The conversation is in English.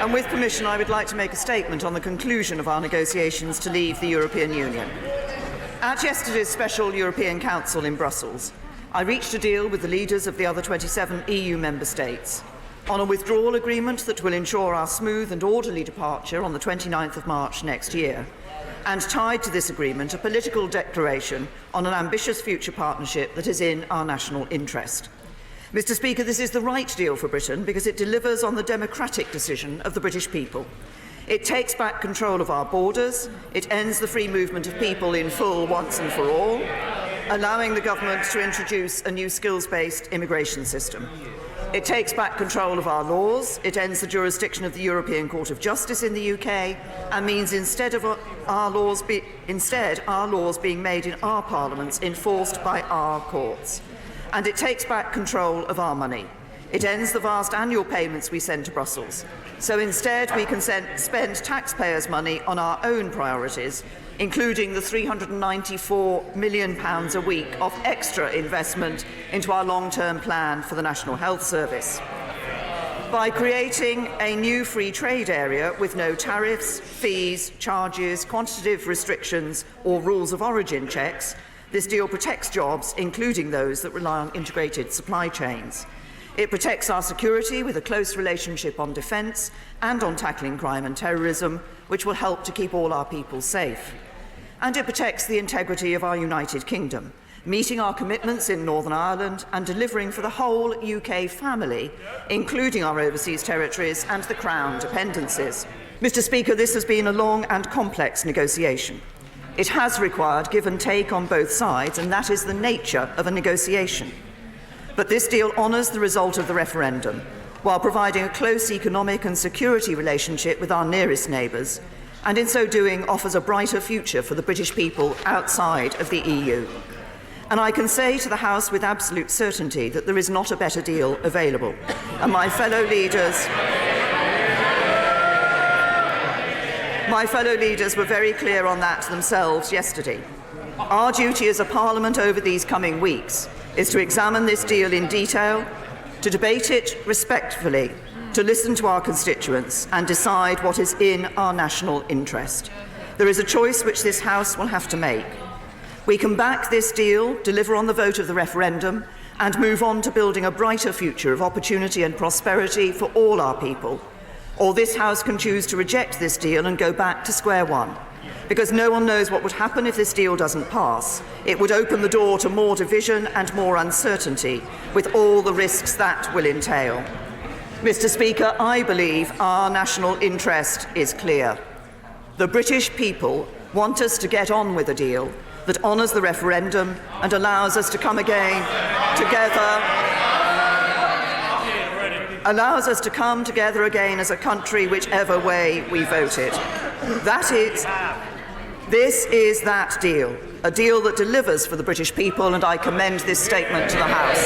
And with permission, I would like to make a statement on the conclusion of our negotiations to leave the European Union. At yesterday's Special European Council in Brussels, I reached a deal with the leaders of the other 27 EU member states on a withdrawal agreement that will ensure our smooth and orderly departure on the 29th of March next year, and tied to this agreement a political declaration on an ambitious future partnership that is in our national interest. Mr. Speaker, this is the right deal for Britain because it delivers on the democratic decision of the British people. It takes back control of our borders, it ends the free movement of people in full once and for all, allowing the government to introduce a new skills-based immigration system. It takes back control of our laws, it ends the jurisdiction of the European Court of Justice in the UK, and means instead our laws being made in our parliaments, enforced by our courts. And it takes back control of our money. It ends the vast annual payments we send to Brussels. So instead we can spend taxpayers' money on our own priorities, including the £394 million a week of extra investment into our long-term plan for the National Health Service. By creating a new free trade area with no tariffs, fees, charges, quantitative restrictions or rules of origin checks, this deal protects jobs, including those that rely on integrated supply chains. It protects our security with a close relationship on defence and on tackling crime and terrorism, which will help to keep all our people safe. And it protects the integrity of our United Kingdom, meeting our commitments in Northern Ireland and delivering for the whole UK family, including our overseas territories and the Crown dependencies. Mr. Speaker, this has been a long and complex negotiation. It has required give and take on both sides, and that is the nature of a negotiation. But this deal honours the result of the referendum, while providing a close economic and security relationship with our nearest neighbours, and in so doing offers a brighter future for the British people outside of the EU. And I can say to the House with absolute certainty that there is not a better deal available. And my fellow leaders were very clear on that themselves yesterday. Our duty as a Parliament over these coming weeks is to examine this deal in detail, to debate it respectfully, to listen to our constituents and decide what is in our national interest. There is a choice which this House will have to make. We can back this deal, deliver on the vote of the referendum, and move on to building a brighter future of opportunity and prosperity for all our people. Or this House can choose to reject this deal and go back to square one. Because no one knows what would happen if this deal doesn't pass. It would open the door to more division and more uncertainty, with all the risks that will entail. Mr. Speaker, I believe our national interest is clear. The British people want us to get on with a deal that honours the referendum and allows us to come together again as a country whichever way we voted. This is that deal, a deal that delivers for the British people, and I commend this statement to the House.